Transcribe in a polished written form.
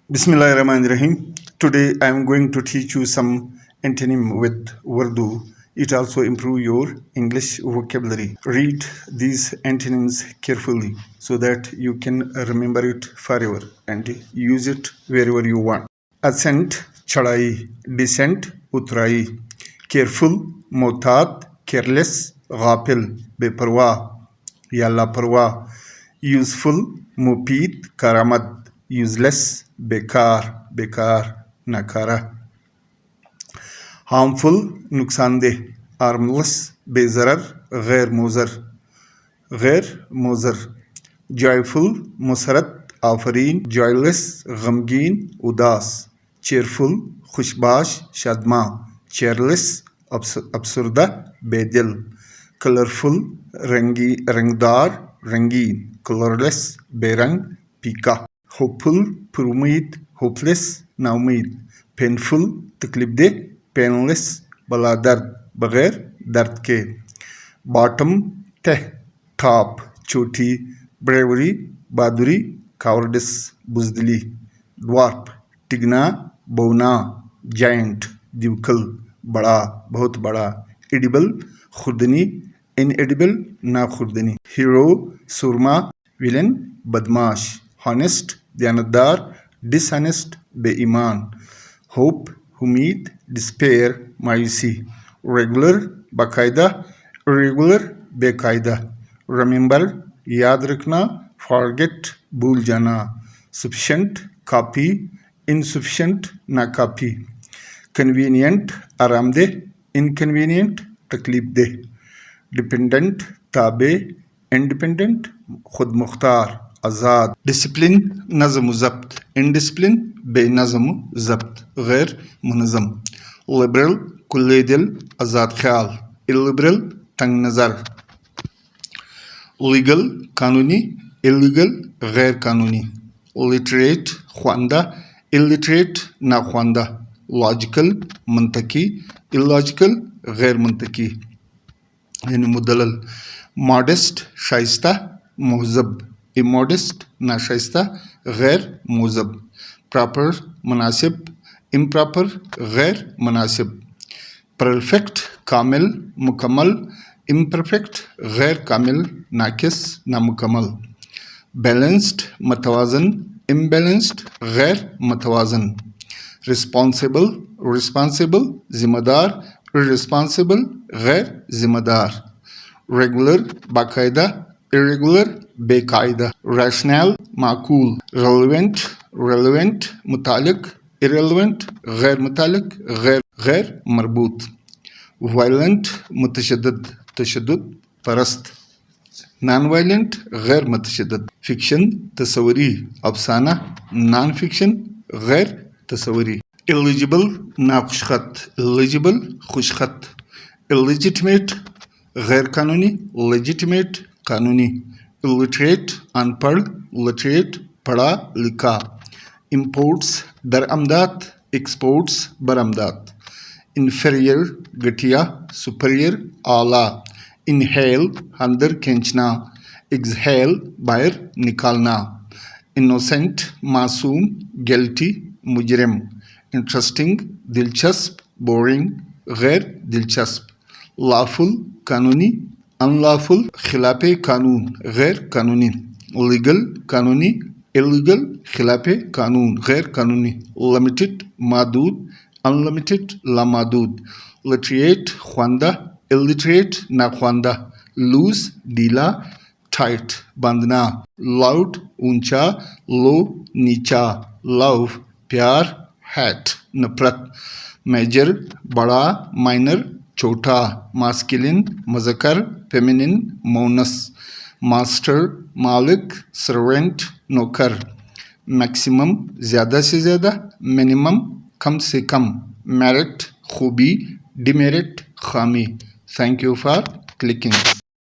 Bismillahirrahmanirrahim. Today I am going to teach you some antonym with Urdu. It also improve your English vocabulary. Read these antonyms carefully so that you can remember it forever and use it wherever you want. Asent, chadai, descent, utrai. Careful, motat, careless, ghafil, beparwa, या लापरवाह. Useful, मुफीद, करामत. Useless, बेकार, बेकार, नाकारा. Harmful, नुकसानदेह. Harmless, बेज़रर, गैर मुज़र, गैर मुज़र. जॉयफुल, मुसरत, आफरीन. जॉयलेस, गमगीन, उदास. चेयरफुल, खुशबाश, शादमा. चेयरलेस, अफसरदा, बेदिल. कलरफुल, रंगदार, रंगीन. कलरलेस, बेरंग, पीका. होपफुल, पुरुमीद. होपलेस, नाउमीद. पेनफुल, तकलीफ दे. पेनलेस, बला दर्द, बगैर दर्द के. बॉटम, तह. टॉप, चोटी. ब्रेवरी, बहादुरी. कावर्डिस, बुजदिली. ड्वार्फ, टिगना, बौना. जायंट, दिवकल, बड़ा, बहुत बड़ा. एडिबल, खुर्दनी. इनएडिबल, ना खुर्दनी. हीरो, सुरमा. विलन, बदमाश. हॉनेस्ट, दयानतदार. डिसऑनेस्ट, बेईमान. होप, उम्मीद. डिस्पेयर, मायूसी. रेगुलर, बाकायदा. इरेगुलर, बेकायदा. रिमेंबर, याद रखना. फॉरगेट, भूल जाना. सफिशिएंट, काफ़ी. इनसफिशिएंट, नाकाफ़ी. कन्वीनियंट, आरामदेह. इनकन्वीनियंट, तकलीफ देह. डिपेंडेंट, ताबे. इंडिपेंडेंट, खुद मुख्तार, आज़ाद. डिसिप्लिन, नज़म व ज़ब्त. इनडिसिप्लिन, बेनज़म व ज़ब्त, गैर मुनज़म. लिबरल, खुले दिल, आज़ाद ख्याल. इलिबरल, तंग नज़र. लीगल, कानूनी. इलीगल, गैर कानूनी. लिटरेट, ख्वांदा. इलिटरेट, नाख्वांदा. लॉजिकल, मंतकी. इलॉजिकल, गैर मंतकी यानी मुदलल. मॉडेस्ट, शाइस्ता. मुहज़ब. इमॉडेस्ट, नाशाइस्ता, गैर मुहज़ब. प्रॉपर, मुनासिब. इम्प्रॉपर, गैर मुनासिब. परफेक्ट, कामिल, मुकम्मल. इम्परफेक्ट, गैर कामिल, नाकिस, नामुकम्मल. बैलेंस्ड, मतवाज़न. इम्बैलेंस्ड, गैर मतवाज़न. रिस्पॉन्सिबल, रिस्पॉन्सिबल, ज़िम्मेदार. इररिस्पॉन्सिबल, गैर ज़िम्मेदार. रेगुलर, बाकायदा. इरेगुलर, बेकायदा. रैशनल, माकूल. रेलेवेंट, रेलेवेंट, मुतालिक. इरेलेवेंट, गैर मुतालिक, गैर मरबूत. वायलेंट, मुतशद्दिद. तशद्दुद परस्त. नॉन वायलेंट, गैर मुतशद्दिद. फिक्शन, तस्वरी, अफसाना. नॉन फिक्शन, गैर तस्वरी. एलिजिबल, नाखुशखत. एलिजिबल, खुशखत. इलिजिटमेट, गैर कानूनी. लेजिटिमेट, कानूनी. इलिटरेट, अनपढ़. लिटरेट, पढ़ा लिखा. इम्पोर्ट्स, दरआमदात. एक्सपोर्ट्स, बरामदात. इन्फीरियर, घटिया. सुपीरियर, आला. इनहेल, अंदर खींचना. एक्सहेल, बाहर निकालना. इनोसेंट, मासूम. गिल्टी, मुजरिम. इंटरेस्टिंग, दिलचस्प. बोरिंग, गैर दिलचस्प. लॉफुल, कानूनी. अनलॉफुल, खिलाफे कानून, गैर कानूनी. लीगल, कानूनी. इलीगल, खिलाफे कानून, गैर कानूनी. लिमिटेड, मादूद. अनलिमिटेड, लामादूद. लिटरेट, ख्वांदा. इलिटरेट, नाख्वांदा. लूज, ढीला. टाइट, बांधना. लाउड, ऊंचा. लो, नीचा. लव, प्यार. हैट, नफरत. मेजर, बड़ा. माइनर, छोटा. मास्कुलिन, मुज़क्कर. फेमिनिन, मोनस. मास्टर, मालिक. सर्वेंट, नौकर. मैक्सिमम, ज़्यादा से ज़्यादा. मिनिमम, कम से कम. मेरिट, खूबी. डिमेरिट, खामी. Thank you for clicking.